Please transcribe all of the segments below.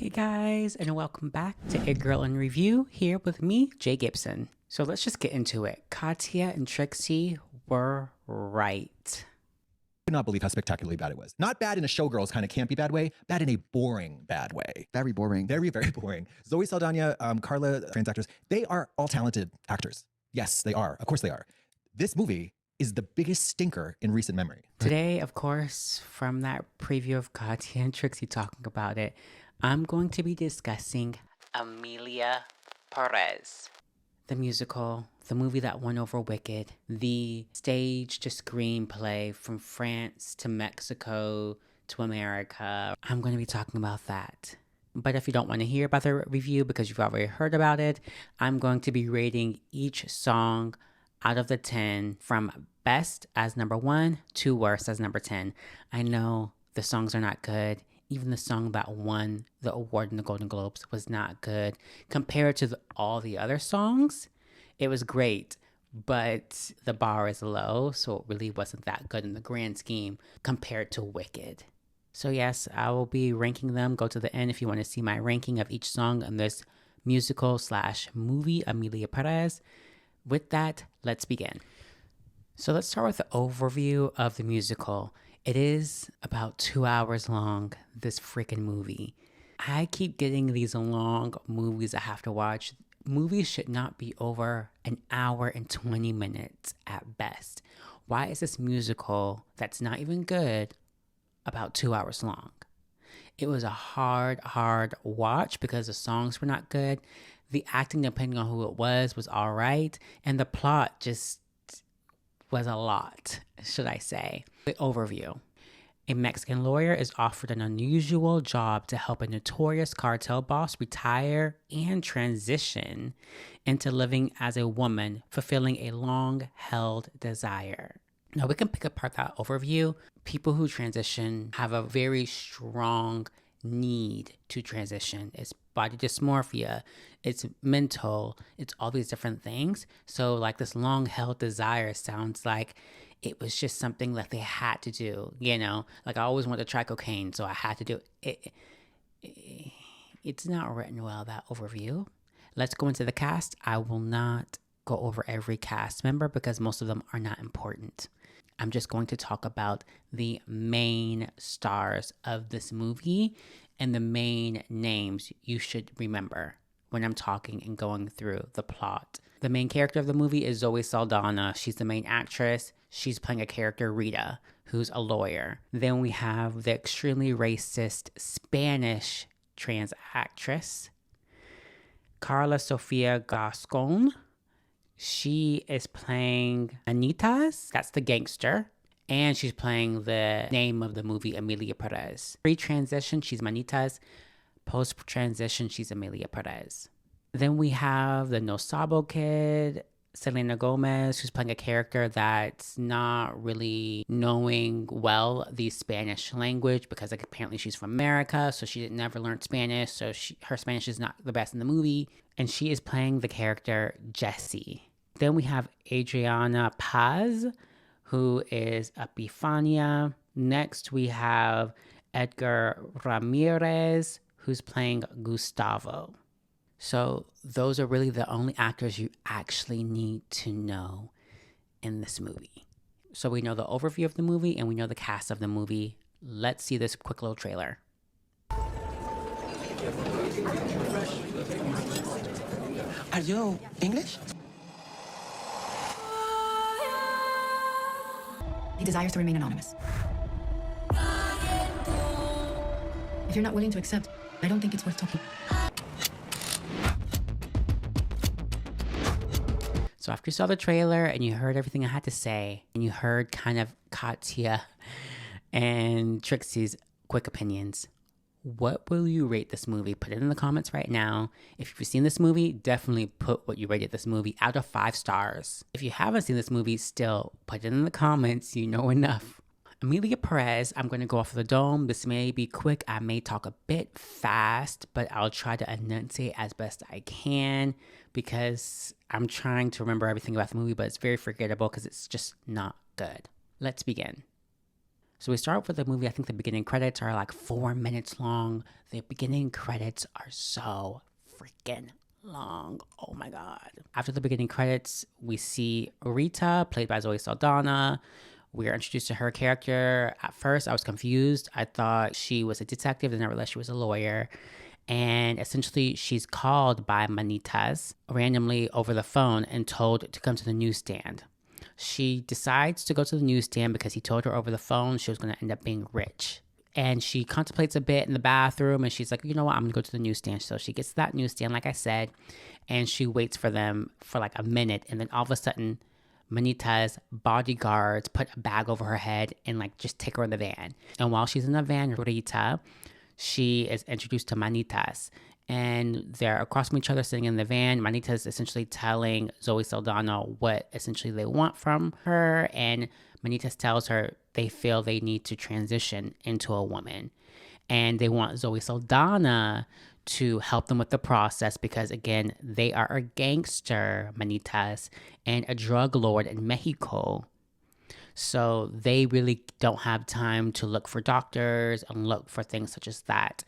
Hey guys, and welcome back to A Girl in Review, here with me, Jay Gibson. So let's just get into it. Katya and Trixie were right. I could not believe how spectacularly bad it was. Not bad in a showgirls kind of campy bad way, bad in a boring bad way. Very boring. Very, very boring. Zoe Saldana, Carla, trans actors, they are all talented actors. Yes, they are. Of course they are. This movie is the biggest stinker in recent memory. Today, of course, from that preview of Katya and Trixie talking about it, I'm going to be discussing Emilia Perez. The musical, the movie that won over Wicked, the stage to screenplay from France to Mexico to America. I'm going to be talking about that. But if you don't want to hear about the review because you've already heard about it, I'm going to be rating each song out of the 10 from best as number 1 to worst as number 10. I know the songs are not good. Even the song that won the award in the Golden Globes was not good. Compared to all the other songs, it was great, but the bar is low, so it really wasn't that good in the grand scheme compared to Wicked. So yes, I will be ranking them. Go to the end if you want to see my ranking of each song in this musical/movie, Emilia Perez. With that, let's begin. So let's start with the overview of the musical. It is about 2 hours long, this freaking movie. I keep getting these long movies I have to watch. Movies should not be over an hour and 20 minutes at best. Why is this musical that's not even good about 2 hours long? It was a hard watch because the songs were not good. The acting, depending on who it was all right. And the plot just was a lot, should I say. The overview. A Mexican lawyer is offered an unusual job to help a notorious cartel boss retire and transition into living as a woman, fulfilling a long-held desire. Now, we can pick apart that overview. People who transition have a very strong need to transition. It's body dysmorphia, it's mental, it's all these different things. So like this long-held desire sounds like it was just something that they had to do, you know? Like I always wanted to try cocaine, so I had to do it. It's not written well, that overview. Let's go into the cast. I will not go over every cast member because most of them are not important. I'm just going to talk about the main stars of this movie and the main names you should remember when I'm talking and going through the plot. The main character of the movie is Zoe Saldana. She's the main actress. She's playing a character, Rita, who's a lawyer. Then we have the extremely racist Spanish trans actress, Carla Sofia Gascon. She is playing Anitas, that's the gangster, and she's playing the name of the movie, Emilia Perez. Pre-transition, she's Manitas. Post-transition, she's Emilia Perez. Then we have the No Sabo kid, Selena Gomez, who's playing a character that's not really knowing well the Spanish language because like, apparently she's from America, so she never learned Spanish, so her Spanish is not the best in the movie. And she is playing the character Jessie. Then we have Adriana Paz, who is Epifania. Next, we have Edgar Ramirez, who's playing Gustavo. So those are really the only actors you actually need to know in this movie. So we know the overview of the movie and we know the cast of the movie. Let's see this quick little trailer. Are you English? He desires to remain anonymous. If you're not willing to accept, I don't think it's worth talking. So after you saw the trailer and you heard everything I had to say, and you heard kind of Katya and Trixie's quick opinions, what will you rate this movie? Put it in the comments right now. If you've seen this movie, definitely put what you rated this movie out of 5 stars. If you haven't seen this movie, still put it in the comments. You know enough. Emilia Perez, I'm going to go off the dome. This may be quick. I may talk a bit fast, but I'll try to enunciate as best I can because I'm trying to remember everything about the movie, but it's very forgettable because it's just not good. Let's begin. So we start with the movie. I think the beginning credits are like 4 minutes long. The beginning credits are so freaking long. Oh my God. After the beginning credits, we see Rita, played by Zoe Saldana. We are introduced to her character. At first, I was confused. I thought she was a detective, then I realized she was a lawyer. And essentially, she's called by Manitas randomly over the phone and told to come to the newsstand. She decides to go to the newsstand because he told her over the phone she was going to end up being rich. And she contemplates a bit in the bathroom and she's like, you know what, I'm going to go to the newsstand. So she gets to that newsstand, like I said, and she waits for them for like a minute. And then all of a sudden, Manita's bodyguards put a bag over her head and like just take her in the van. And while she's in the van, Rita, she is introduced to Manitas. And they're across from each other sitting in the van. Manita's essentially telling Zoe Saldana what essentially they want from her. And Manitas tells her they feel they need to transition into a woman. And they want Zoe Saldana to help them with the process because, again, they are a gangster, Manitas, and a drug lord in Mexico. So they really don't have time to look for doctors and look for things such as that.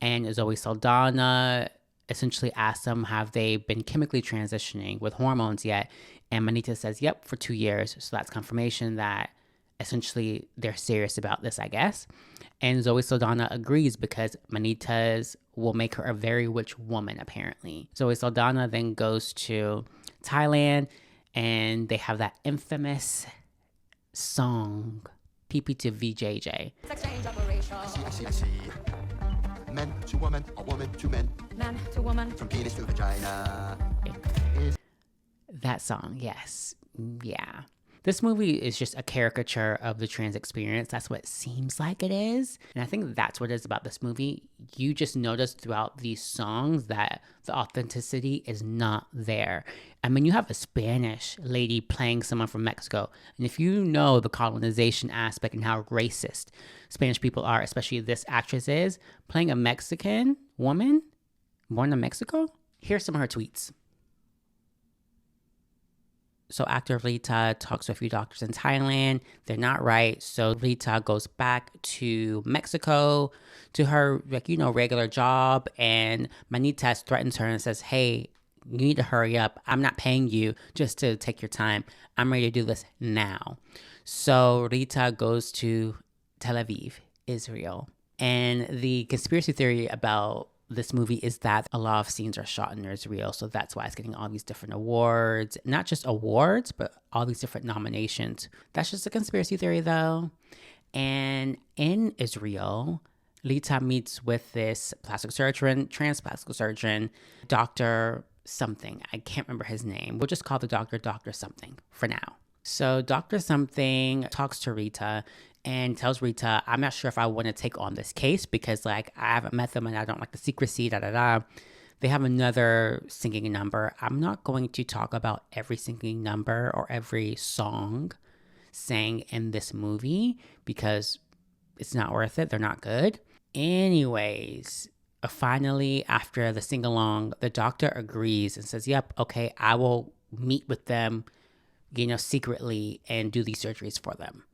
And Zoe Saldana essentially asks them, have they been chemically transitioning with hormones yet? And Manita says, yep, for 2 years. So that's confirmation that essentially they're serious about this, I guess. And Zoe Saldana agrees because Manitas will make her a very rich woman, apparently. Zoe Saldana then goes to Thailand and they have that infamous song, PP to VJJ. Exchange operation. I see. Men to woman, or woman to men. Man to woman. From penis to vagina. That song, yes. Yeah. This movie is just a caricature of the trans experience. That's what it seems like it is. And I think that's what it is about this movie. You just notice throughout these songs that the authenticity is not there. I mean, you have a Spanish lady playing someone from Mexico. And if you know the colonization aspect and how racist Spanish people are, especially this actress is, playing a Mexican woman born in Mexico, here's some of her tweets. So actor Rita talks to a few doctors in Thailand. They're not right. So Rita goes back to Mexico to her, regular job. And Manitas threatens her and says, hey, you need to hurry up. I'm not paying you just to take your time. I'm ready to do this now. So Rita goes to Tel Aviv, Israel. And the conspiracy theory about this movie is that a lot of scenes are shot in Israel. So that's why it's getting all these different awards. Not just awards, but all these different nominations. That's just a conspiracy theory though. And in Israel, Lita meets with this plastic surgeon, trans plastic surgeon, Dr. something. I can't remember his name. We'll just call the doctor Dr. something for now. So Dr. something talks to Rita and tells Rita, I'm not sure if I want to take on this case because I haven't met them and I don't like the secrecy, They have another singing number. I'm not going to talk about every singing number or every song sang in this movie because it's not worth it. They're not good. Anyways, finally, after the sing-along, the doctor agrees and says, yep, okay, I will meet with them, secretly and do these surgeries for them.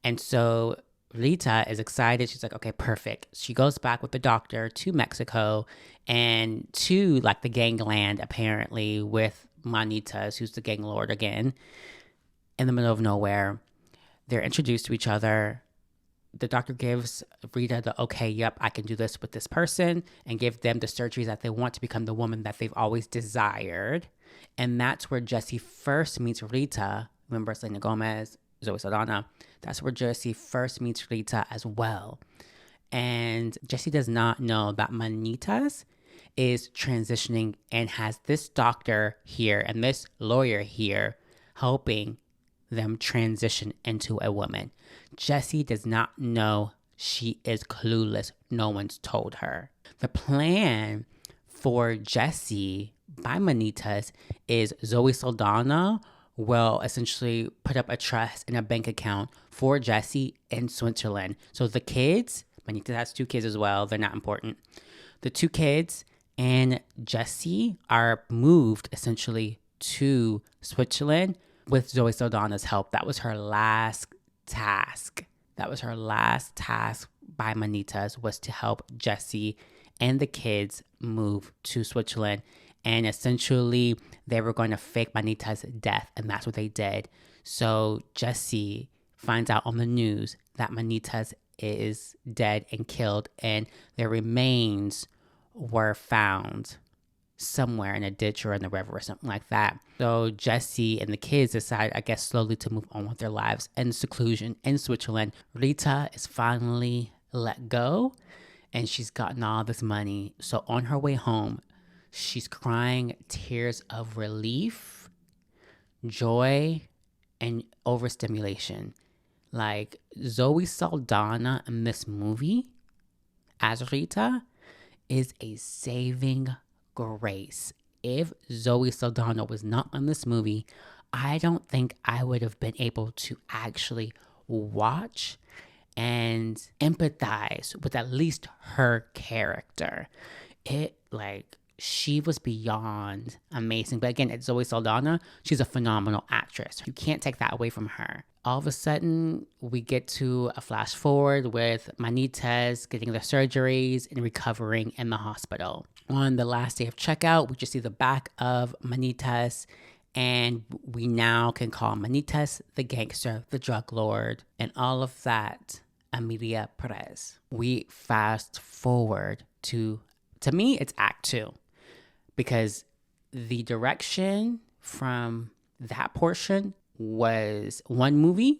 And so Rita is excited. She's like, okay, perfect. She goes back with the doctor to Mexico and to the gangland, apparently, with Manitas, who's the gang lord again, in the middle of nowhere. They're introduced to each other. The doctor gives Rita the, okay, yep, I can do this with this person, and give them the surgeries that they want to become the woman that they've always desired. And that's where Jesse first meets Rita. Remember, Selena Gomez, Zoe Saldana. That's where Jesse first meets Rita as well. And Jesse does not know that Manitas is transitioning and has this doctor here and this lawyer here helping them transition into a woman. Jesse does not know. She is clueless. No one's told her. The plan for Jesse by Manitas is Zoe Saldana will essentially put up a trust in a bank account for Jesse in Switzerland. So the kids, Manitas has 2 kids as well. They're not important. The 2 kids and Jesse are moved essentially to Switzerland with Zoe Saldana's help. That was her last task That was her last task by Manitas, was to help Jesse and the kids move to Switzerland. And essentially, they were going to fake Manitas' death, and that's what they did. So Jesse finds out on the news that Manitas is dead and killed, and their remains were found somewhere in a ditch or in the river or something like that. So Jesse and the kids decide, I guess, slowly to move on with their lives in seclusion in Switzerland. Rita is finally let go, and she's gotten all this money. So on her way home, she's crying tears of relief, joy, and overstimulation. Like, Zoe Saldana in this movie as Rita is a saving grace. If Zoe Saldana was not in this movie, I don't think I would have been able to actually watch and empathize with at least her character. She was beyond amazing. But again, it's Zoe Saldana. She's a phenomenal actress. You can't take that away from her. All of a sudden, we get to a flash forward with Manitas getting the surgeries and recovering in the hospital. On the last day of checkout, we just see the back of Manitas, and we now can call Manitas the gangster, the drug lord, and all of that Emilia Perez. We fast forward to me, it's Act 2. Because the direction from that portion was one movie,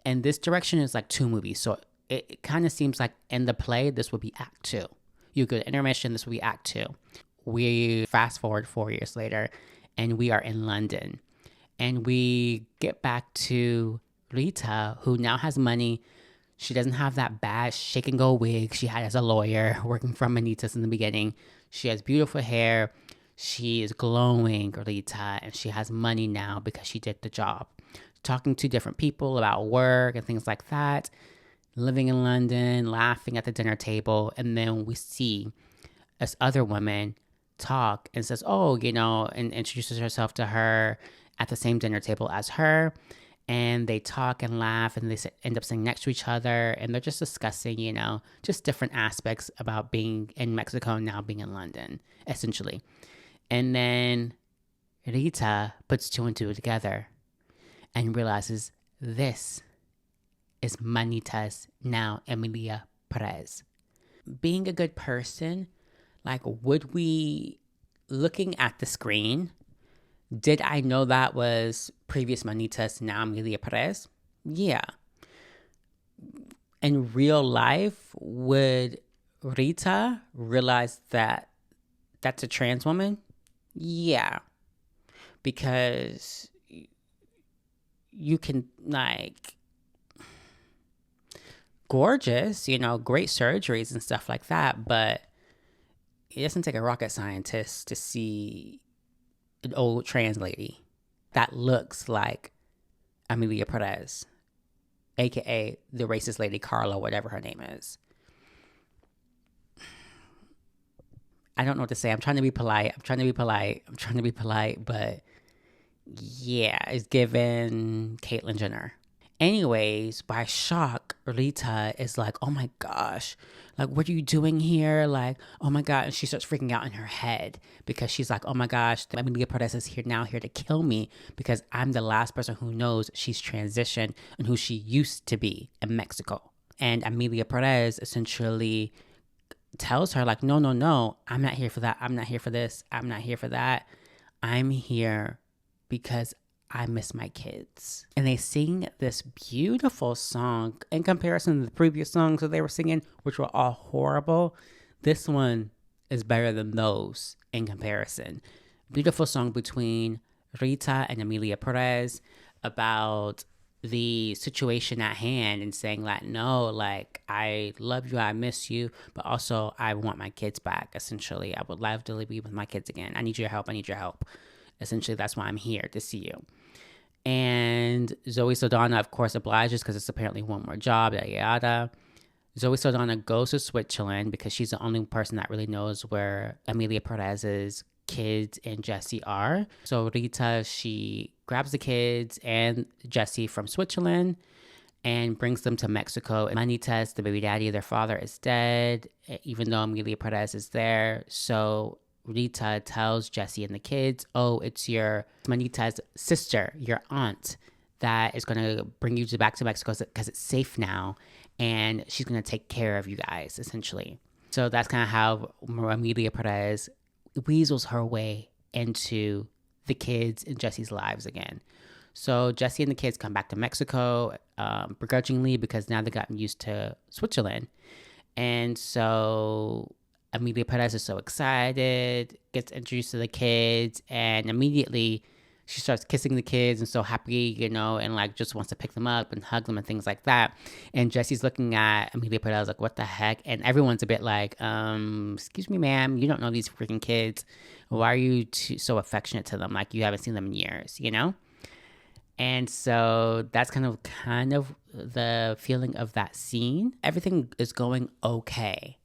and this direction is like 2 movies. So it kind of seems like in the play, this would be Act 2. You go to intermission, this would be Act 2. We fast forward 4 years later, and we are in London. And we get back to Rita, who now has money. She doesn't have that bad shake and go wig she had as a lawyer working from Manitas in the beginning. She has beautiful hair. She is glowing, Rita, and she has money now because she did the job. Talking to different people about work and things like that. Living in London, laughing at the dinner table. And then we see this other woman talk and says, and introduces herself to her at the same dinner table as her. And they talk and laugh, and they end up sitting next to each other, and they're just discussing, just different aspects about being in Mexico and now being in London, essentially. And then Rita puts 2 and 2 together and realizes this is Manitas, now Emilia Perez. Being a good person, would we, looking at the screen, did I know that was previous Manitas, now Emilia Perez? Yeah. In real life, would Rita realize that that's a trans woman? Yeah. Because you can, gorgeous, great surgeries and stuff like that, but it doesn't take a rocket scientist to see an old trans lady that looks like Emilia Perez, aka the racist lady Carla, whatever her name is. I don't know what to say. I'm trying to be polite, but yeah, it's given Caitlyn Jenner. Anyways, by shock, Rita is like, oh my gosh, what are you doing here? Oh my God. And she starts freaking out in her head because she's like, oh my gosh, Emilia Perez is here to kill me because I'm the last person who knows she's transitioned and who she used to be in Mexico. And Emilia Perez essentially tells her no, I'm not here for that. I'm not here for this. I'm not here for that. I'm here because I miss my kids. And they sing this beautiful song in comparison to the previous songs that they were singing, which were all horrible. This one is better than those in comparison. Beautiful song between Rita and Emilia Perez about the situation at hand and saying no, I love you, I miss you, but also I want my kids back. Essentially, I would love to be with my kids again. I need your help. Essentially, that's why I'm here, to see you. And Zoe Saldana, of course, obliges because it's apparently one more job, yada, yada. Zoe Saldana goes to Switzerland because she's the only person that really knows where Emilia Perez's kids and Jesse are. So Rita, she grabs the kids and Jesse from Switzerland, and brings them to Mexico. And Manitas, the baby daddy, their father is dead, even though Emilia Perez is there. So Rita tells Jesse and the kids, oh, it's your Manita's sister, your aunt, that is going to bring you back to Mexico because it's safe now. And she's going to take care of you guys, essentially. So that's kind of how Emilia Perez weasels her way into the kids and Jesse's lives again. So Jesse and the kids come back to Mexico begrudgingly because now they've gotten used to Switzerland. And so Emilia Perez is so excited, gets introduced to the kids, and immediately she starts kissing the kids and so happy, and like just wants to pick them up and hug them and things like that. And Jesse's looking at Emilia Perez like, what the heck? And everyone's a bit like, excuse me, ma'am, you don't know these freaking kids. Why are you so affectionate to them? Like you haven't seen them in years, And so that's kind of the feeling of that scene. Everything is going okay.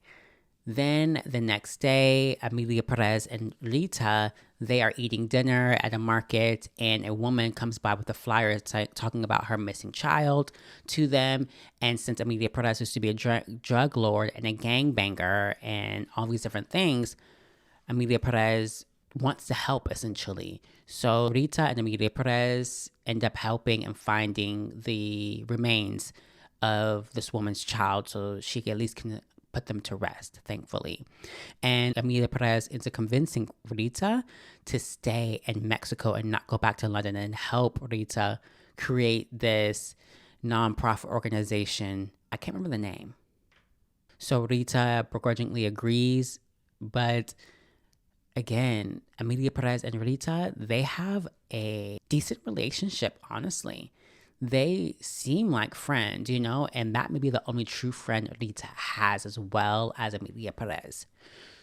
Then the next day, Emilia Perez and Rita, they are eating dinner at a market, and a woman comes by with a flyer talking about her missing child to them. And since Emilia Perez used to be a drug lord and a gangbanger and all these different things, Emilia Perez wants to help, essentially. So Rita and Emilia Perez end up helping and finding the remains of this woman's child so she at least can put them to rest, thankfully. And Emilia Perez ends up convincing Rita to stay in Mexico and not go back to London and help Rita create this nonprofit organization. I can't remember the name. So Rita begrudgingly agrees, but again, Emilia Perez and Rita, they have a decent relationship, honestly. They seem like friends, and that may be the only true friend Rita has, as well as Emilia Perez.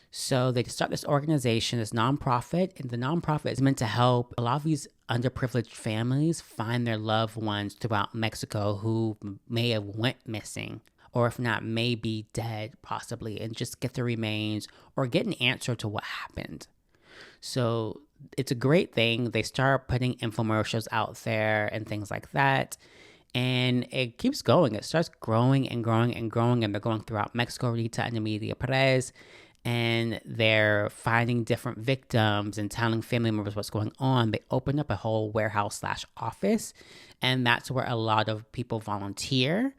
So they start this organization, this nonprofit, and the nonprofit is meant to help a lot of these underprivileged families find their loved ones throughout Mexico who may have went missing, or if not, may be dead possibly, and just get the remains or get an answer to what happened. So it's a great thing. They start putting infomercials out there and things like that. And it keeps going. It starts growing and growing and growing. And they're going throughout Mexico, Rita and Emilia Perez. And they're finding different victims and telling family members what's going on. They open up a whole warehouse/office. And that's where a lot of people volunteer.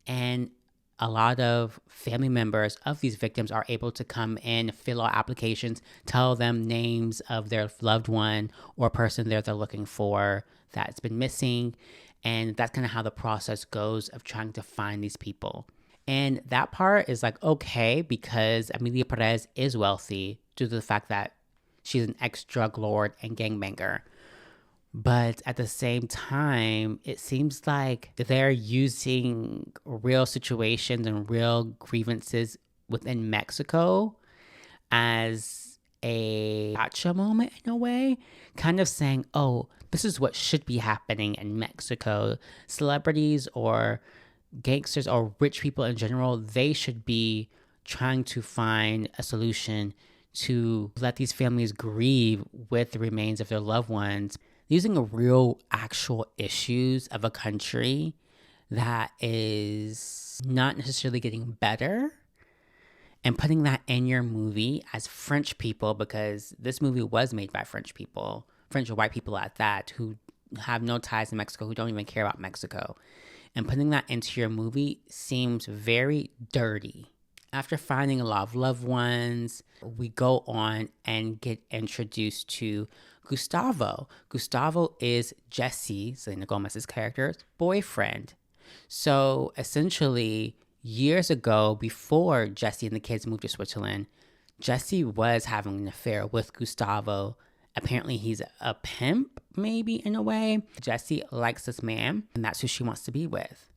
And a lot of family members of these victims are able to come in, fill out applications, tell them names of their loved one or person they're looking for that's been missing. And that's kind of how the process goes of trying to find these people. And that part is like, okay, because Emilia Perez is wealthy due to the fact that she's an ex-drug lord and gangbanger. But at the same time, it seems like they're using real situations and real grievances within Mexico as a gotcha moment in a way, kind of saying, oh, this is what should be happening in Mexico. Celebrities or gangsters or rich people in general, they should be trying to find a solution to let these families grieve with the remains of their loved ones, using a real actual issues of a country that is not necessarily getting better and putting that in your movie as French people, because this movie was made by French people, French or white people at that, who have no ties to Mexico, who don't even care about Mexico. And putting that into your movie seems very dirty. After finding a lot of loved ones, we go on and get introduced to Gustavo. Gustavo is Jesse, Selena Gomez's character's boyfriend. So essentially, years ago, before Jesse and the kids moved to Switzerland, Jesse was having an affair with Gustavo. Apparently, he's a pimp, maybe, in a way. Jesse likes this man, and that's who she wants to be with.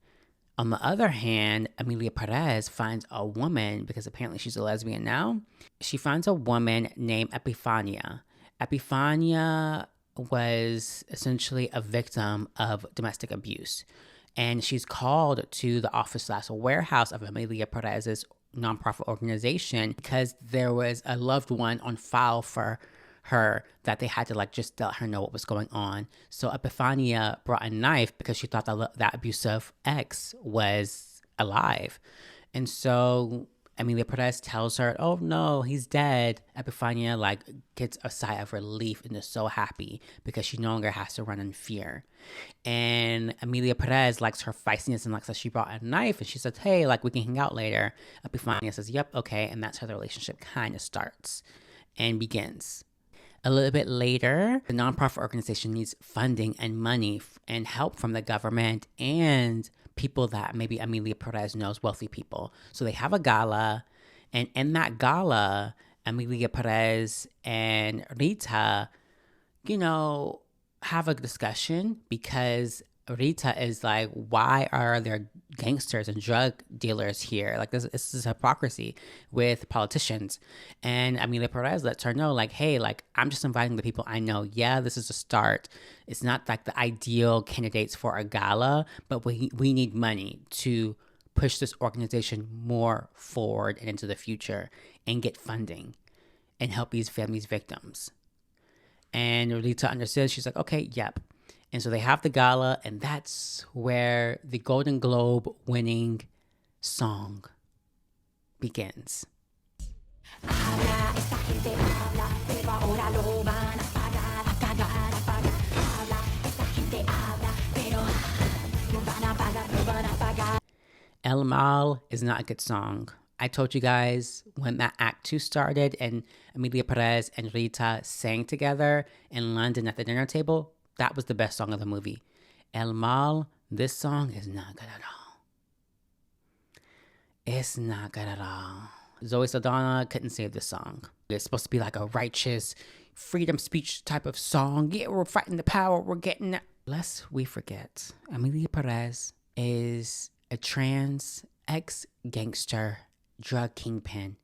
On the other hand, Emilia Perez finds a woman, because apparently she's a lesbian now. She finds a woman named Epifania. Epifania was essentially a victim of domestic abuse. And she's called to the office/warehouse of Emilia Perez's nonprofit organization because there was a loved one on file for her that they had to like just let her know what was going on. So Epifania brought a knife because she thought that abusive ex was alive. And so Emilia Perez tells her, oh no, he's dead. Epifania like gets a sigh of relief and is so happy because she no longer has to run in fear. And Emilia Perez likes her feistiness and likes that she brought a knife and she says, hey, like we can hang out later. Epifania says, yep, okay. And that's how the relationship kind of starts and begins. A little bit later, the nonprofit organization needs funding and money and help from the government and people that maybe Emilia Perez knows, wealthy people. So they have a gala, and in that gala, Emilia Perez and Rita, have a discussion because Rita is like, why are there gangsters and drug dealers here? Like this is hypocrisy with politicians. And Emilia Perez lets her know, like, hey, like I'm just inviting the people I know. Yeah, this is a start. It's not like the ideal candidates for a gala, but we need money to push this organization more forward and into the future and get funding and help these families' victims. And Rita understands. She's like, okay, yep. And so they have the gala, and that's where the Golden Globe winning song begins. El Mal is not a good song. I told you guys when that Act 2 started and Emilia Perez and Rita sang together in London at the dinner table, that was the best song of the movie. El Mal, this song is not good at all. It's not good at all. Zoe Saldana couldn't save this song. It's supposed to be like a righteous freedom speech type of song. Yeah, we're fighting the power. We're getting it. Lest we forget, Emilia Perez is a trans ex-gangster drug kingpin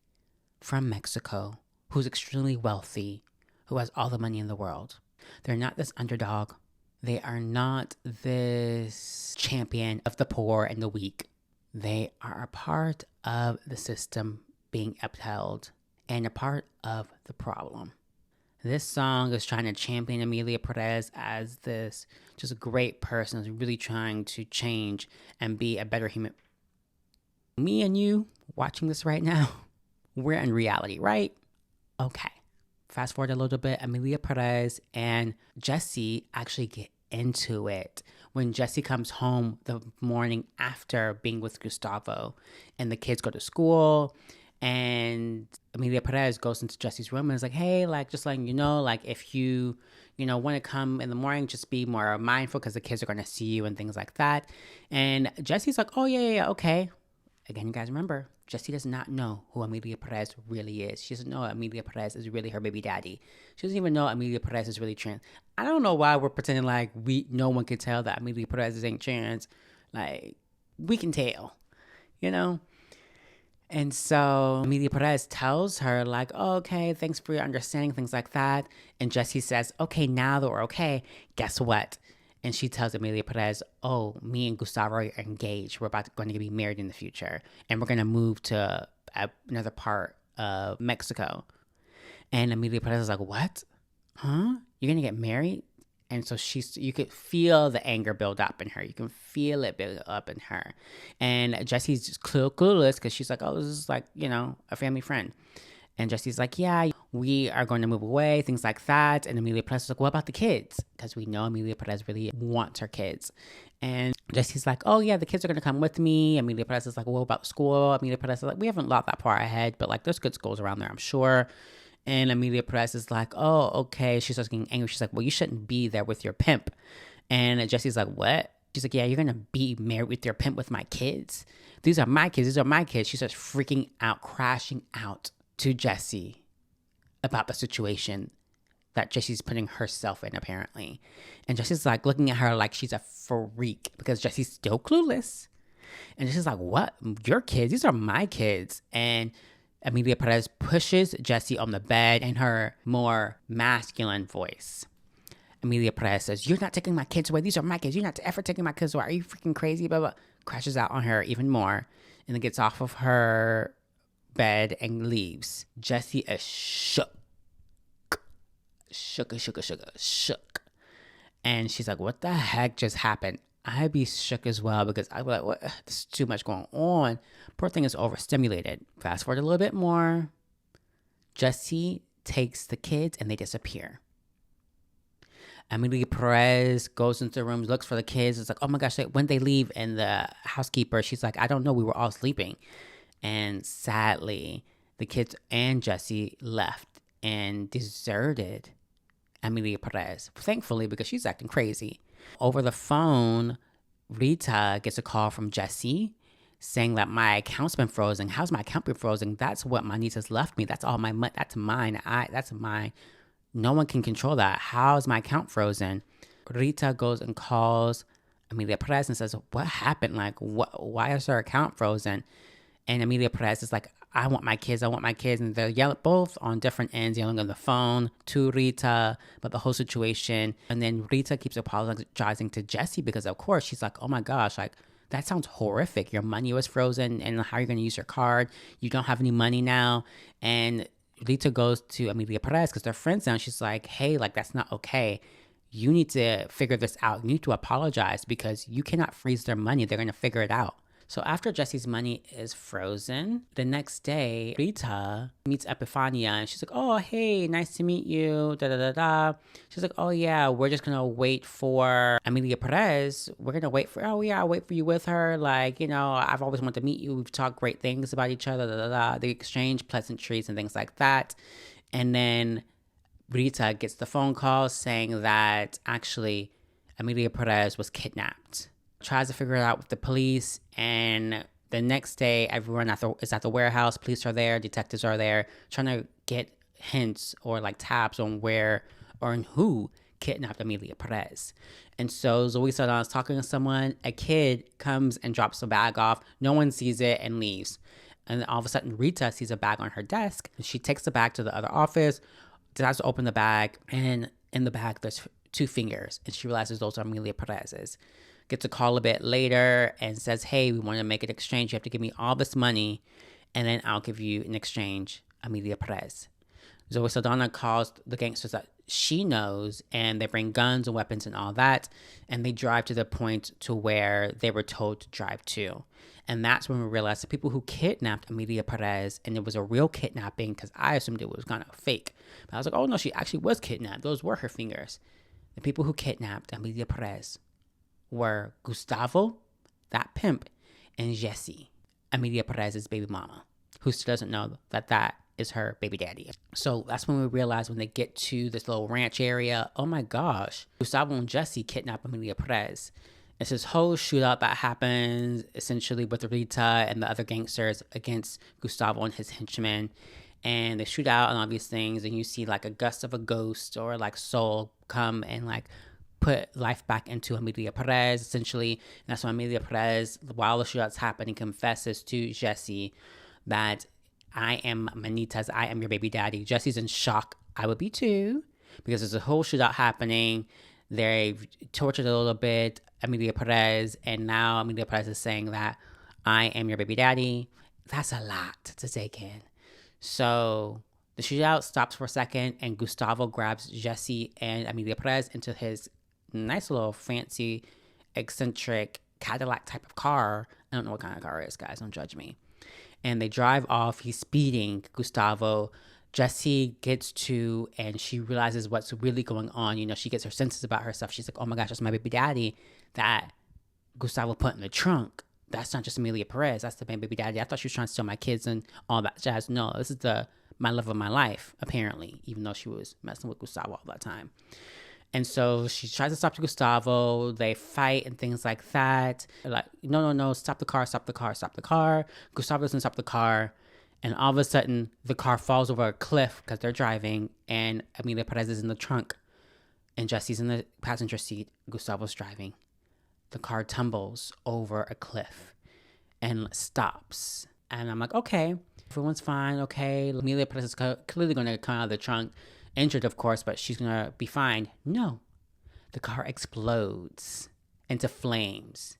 from Mexico who's extremely wealthy, who has all the money in the world. They're not this underdog. They are not this champion of the poor and the weak. They are a part of the system being upheld and a part of the problem. This song is trying to champion Emilia Perez as this just a great person who's really trying to change and be a better human. Me and you watching this right now, we're in reality, right? Okay. Fast forward a little bit, Emilia Perez and Jesse actually get into it when Jesse comes home the morning after being with Gustavo and the kids go to school and Emilia Perez goes into Jesse's room and is like, hey, like, just letting you know, like, if you want to come in the morning, just be more mindful because the kids are going to see you and things like that. And Jesse's like, oh, yeah, okay. Again, you guys remember, Jessie does not know who Emilia Perez really is. She doesn't know Emilia Perez is really her baby daddy. She doesn't even know Emilia Perez is really trans. I don't know why we're pretending like no one can tell that Emilia Perez ain't trans. Like, we can tell, And so Emilia Perez tells her like, oh, okay, thanks for your understanding, things like that. And Jessie says, okay, now that we're okay, guess what? And she tells Emilia Perez, oh, me and Gustavo are engaged. We're going to be married in the future. And we're going to move to another part of Mexico. And Emilia Perez is like, what? Huh? You're going to get married? And so you could feel the anger build up in her. You can feel it build up in her. And Jesse's just clueless because she's like, oh, this is like, a family friend. And Jesse's like, yeah, we are going to move away, things like that. And Emilia Perez is like, what about the kids? Because we know Emilia Perez really wants her kids. And Jesse's like, oh, yeah, the kids are going to come with me. Emilia Perez is like, well, what about school? Emilia Perez is like, we haven't thought that far ahead, but like there's good schools around there, I'm sure. And Emilia Perez is like, oh, okay. She starts getting angry. She's like, well, you shouldn't be there with your pimp. And Jesse's like, what? She's like, yeah, you're going to be married with your pimp with my kids. These are my kids. These are my kids. She starts freaking out, crashing out to Jesse about the situation that Jesse's putting herself in, apparently. And Jesse's like looking at her like she's a freak because Jesse's still clueless. And Jesse's like, what? Your kids? These are my kids. And Emilia Perez pushes Jesse on the bed in her more masculine voice. Emilia Perez says, you're not taking my kids away. These are my kids. You're not ever taking my kids away. Are you freaking crazy? Blah, blah. Crashes out on her even more and then gets off of her bed and leaves. Jesse is shook. shook. And she's like, what the heck just happened? I'd be shook as well because I'd be like, what? There's too much going on. Poor thing is overstimulated. Fast forward a little bit more. Jesse takes the kids and they disappear. Emilia Perez goes into the rooms, looks for the kids. It's like, oh my gosh, when they leave? And the housekeeper, she's like, I don't know. We were all sleeping. And sadly, the kids and Jesse left and deserted Emilia Perez. Thankfully, because she's acting crazy. Over the phone, Rita gets a call from Jesse saying that my account's been frozen. How's my account been frozen? That's what my niece has left me. That's all my money. That's mine. That's mine. No one can control that. How's my account frozen? Rita goes and calls Emilia Perez and says, what happened? Like, why is her account frozen? And Emilia Perez is like, I want my kids. And they're yelling both on different ends, yelling on the phone to Rita about the whole situation. And then Rita keeps apologizing to Jesse because, of course, she's like, oh my gosh, like, that sounds horrific. Your money was frozen and how are you going to use your card? You don't have any money now. And Rita goes to Emilia Perez because they're friends now. She's like, hey, like, that's not okay. You need to figure this out. You need to apologize because you cannot freeze their money. They're going to figure it out. So after Jesse's money is frozen, the next day, Rita meets Epifania and she's like, oh, hey, nice to meet you, da-da-da-da. She's like, oh, yeah, we're just going to wait for Emilia Perez. We're going to wait for, oh, yeah, I'll wait for you with her. Like, you know, I've always wanted to meet you. We've talked great things about each other, da-da-da. They exchange pleasantries and things like that. And then Rita gets the phone call saying that actually Emilia Perez was kidnapped. Tries to figure it out with the police, and the next day everyone is at the warehouse. Police are there, detectives are there, trying to get hints or like taps on where or on who kidnapped Emilia Perez. And so Zoe Saldana's talking to someone. A kid comes and drops the bag off. No one sees it and leaves. And then all of a sudden Rita sees a bag on her desk. She takes the bag to the other office, decides to open the bag, and in the bag there's 2 fingers, and she realizes those are Emilia Perez's. Gets a call a bit later and says, hey, we want to make an exchange. You have to give me all this money, and then I'll give you in exchange Emilia Perez. Zoe Saldana calls the gangsters that she knows, and they bring guns and weapons and all that, and they drive to the point to where they were told to drive to. And that's when we realized the people who kidnapped Emilia Perez, and it was a real kidnapping because I assumed it was kind of fake. But I was like, oh no, she actually was kidnapped. Those were her fingers. The people who kidnapped Emilia Perez were Gustavo, that pimp, and Jesse, Emilia Perez's baby mama, who still doesn't know that that is her baby daddy. So that's when we realize when they get to this little ranch area, oh my gosh, Gustavo and Jesse kidnap Emilia Perez. It's this whole shootout that happens essentially with Rita and the other gangsters against Gustavo and his henchmen. And they shoot out and all these things, and you see like a gust of a ghost or like soul come and like put life back into Emilia Perez, essentially. And that's when Emilia Perez, while the shootout's happening, confesses to Jesse that I am Manita's, I am your baby daddy. Jesse's in shock. I would be too, because there's a whole shootout happening. They've tortured a little bit Emilia Perez, and now Emilia Perez is saying that I am your baby daddy. That's a lot to take in. So the shootout stops for a second, and Gustavo grabs Jesse and Emilia Perez into his nice little fancy, eccentric Cadillac type of car. I don't know what kind of car it is, guys. Don't judge me. And they drive off. He's speeding, Gustavo. Jesse gets to, and she realizes what's really going on. You know, she gets her senses about herself. She's like, oh my gosh, that's my baby daddy that Gustavo put in the trunk. That's not just Emilia Perez. That's the baby daddy. I thought she was trying to steal my kids and all that jazz. No, this is my love of my life, apparently, even though she was messing with Gustavo all that time. And so she tries to stop Gustavo. They fight and things like that. They're like, no, stop the car. Gustavo doesn't stop the car. And all of a sudden, the car falls over a cliff because they're driving. And Emilia Perez is in the trunk. And Jesse's in the passenger seat. Gustavo's driving. The car tumbles over a cliff and stops. And I'm like, okay, everyone's fine. Okay, Emilia Perez is clearly going to come out of the trunk. Injured, of course, but she's gonna be fine. No, the car explodes into flames,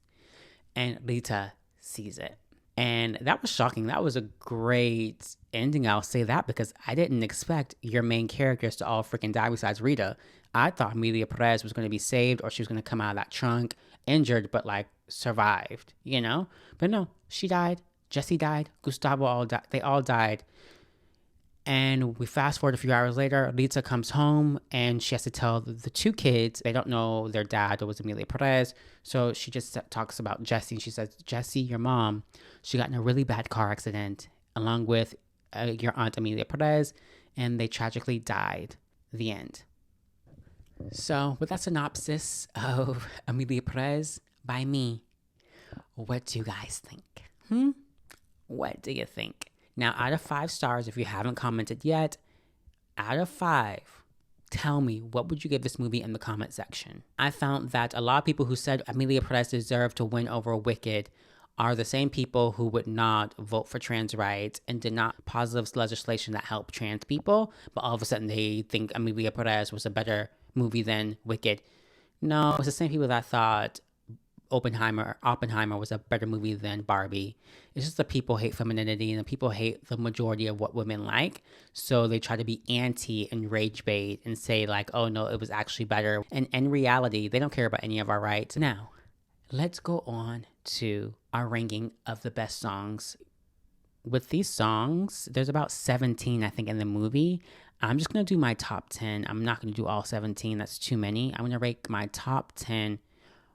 and Rita sees it. And that was shocking. That was a great ending. I'll say that because I didn't expect your main characters to all freaking die besides Rita. I thought Emilia Perez was going to be saved or she was going to come out of that trunk injured, but like survived, you know? But no, she died. Jesse died. Gustavo all died. They all died. And we fast forward a few hours later, Lisa comes home and she has to tell the two kids, they don't know their dad, it was Emilia Perez. So she just talks about Jesse. She says, Jesse, your mom, she got in a really bad car accident along with your aunt Emilia Perez, and they tragically died. The end. So with that synopsis of Emilia Perez by me, what do you guys think? What do you think? Now, out of 5 stars, if you haven't commented yet, out of 5, tell me, what would you give this movie in the comment section? I found that a lot of people who said Emilia Perez deserved to win over Wicked are the same people who would not vote for trans rights and did not positive legislation that helped trans people, but all of a sudden they think Emilia Perez was a better movie than Wicked. No, it's the same people that thought Oppenheimer was a better movie than Barbie. It's just the people hate femininity and the people hate the majority of what women like. So they try to be anti and rage bait and say like, oh no, it was actually better. And in reality, they don't care about any of our rights. Now, let's go on to our ranking of the best songs. With these songs, there's about 17, I think, in the movie. I'm just going to do my top 10. I'm not going to do all 17. That's too many. I'm going to rank my top 10,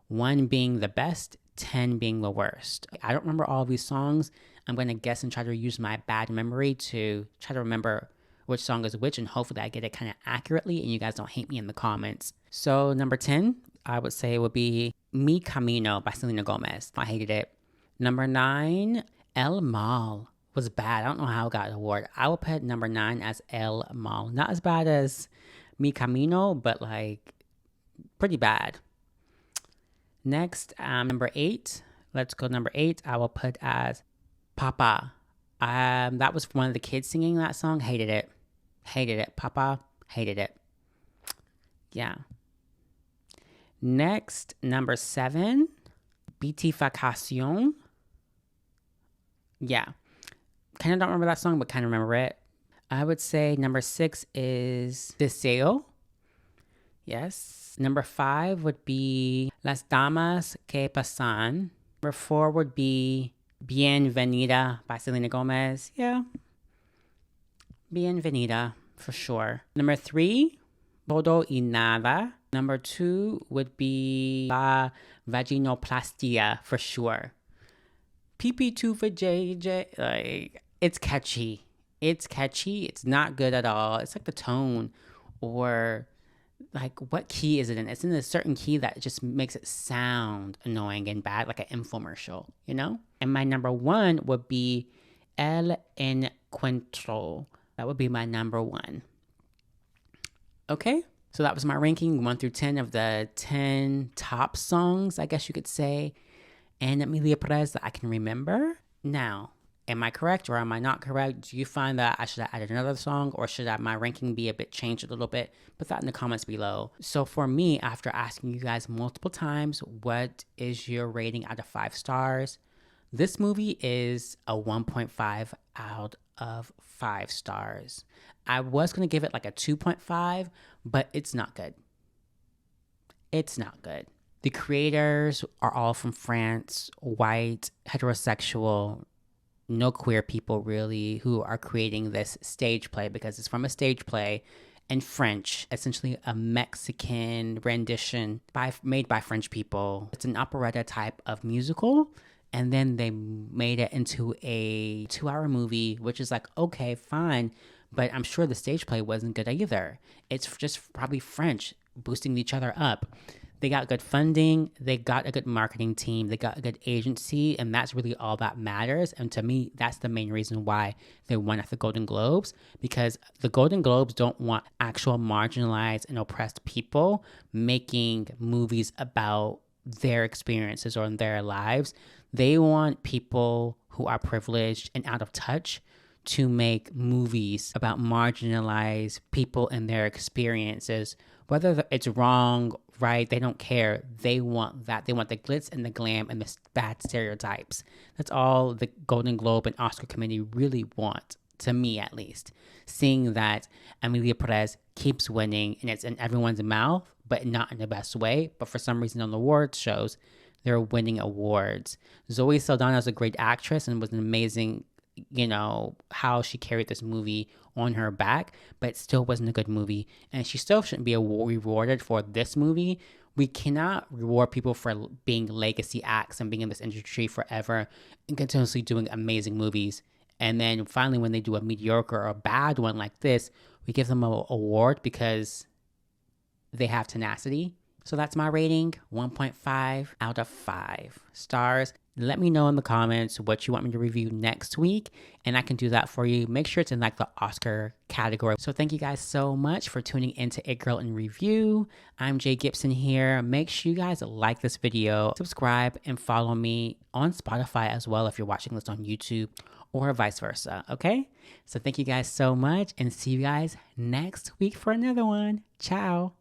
1 being the best, 10 being the worst. I don't remember all of these songs. I'm going to guess and try to use my bad memory to try to remember which song is which, and hopefully I get it kind of accurately and you guys don't hate me in the comments. So number 10, I would say would be Mi Camino by Selena Gomez. I hated it. Number 9, El Mal was bad. I don't know how it got an award. I will put number 9 as El Mal. Not as bad as Mi Camino, but like pretty bad. Next, number 8. Let's go number 8. I will put as Papa. That was one of the kids singing that song. Hated it. Hated it. Papa. Hated it. Yeah. Next, number 7. Beatificación. Yeah. Kind of don't remember that song, but kind of remember it. I would say number 6 is Deseo. Yes. Number 5 would be Las Damas que Pasan. Number 4 would be Bienvenida by Selena Gomez. Yeah. Bienvenida, for sure. Number 3, Todo y Nada. Number 2 would be La Vaginoplastia, for sure. PP2 for JJ. Like, it's catchy. It's catchy. It's not good at all. It's like the tone or like what key is it in? It's in a certain key that just makes it sound annoying and bad, like an infomercial, you know? And my number 1 would be El Encuentro. That would be my number 1. Okay, so that was my ranking 1 through 10 of the 10 top songs, I guess you could say, and Emilia Perez that I can remember. Now, am I correct or am I not correct? Do you find that I should have added another song, or should my ranking be a bit changed a little bit? Put that in the comments below. So for me, after asking you guys multiple times, what is your rating out of 5 stars? This movie is a 1.5 out of 5 stars. I was going to give it like a 2.5, but it's not good. It's not good. The creators are all from France, white, heterosexual, no queer people really who are creating this stage play, because it's from a stage play in French, essentially a Mexican rendition made by French people. It's an operetta type of musical, and then they made it into a 2-hour movie, which is like, okay, fine, but I'm sure the stage play wasn't good either. It's just probably French boosting each other up. They got good funding, they got a good marketing team, they got a good agency, and that's really all that matters. And to me, that's the main reason why they won at the Golden Globes, because the Golden Globes don't want actual marginalized and oppressed people making movies about their experiences or in their lives. They want people who are privileged and out of touch to make movies about marginalized people and their experiences, whether it's wrong, right? They don't care. They want that. They want the glitz and the glam and the bad stereotypes. That's all the Golden Globe and Oscar committee really want, to me at least. Seeing that Emilia Perez keeps winning and it's in everyone's mouth, but not in the best way. But for some reason on the awards shows, they're winning awards. Zoe Saldana is a great actress and was an amazing, how she carried this movie on her back, but it still wasn't a good movie. And she still shouldn't be rewarded for this movie. We cannot reward people for being legacy acts and being in this industry forever and continuously doing amazing movies. And then finally, when they do a mediocre or a bad one like this, we give them an award because they have tenacity. So that's my rating, 1.5 out of 5 stars. Let me know in the comments what you want me to review next week, and I can do that for you. Make sure it's in the Oscar category. So thank you guys so much for tuning into It Girl in Review. I'm Jay Gibson here. Make sure you guys like this video, subscribe, and follow me on Spotify as well if you're watching this on YouTube, or vice versa, okay? So thank you guys so much, and see you guys next week for another one. Ciao.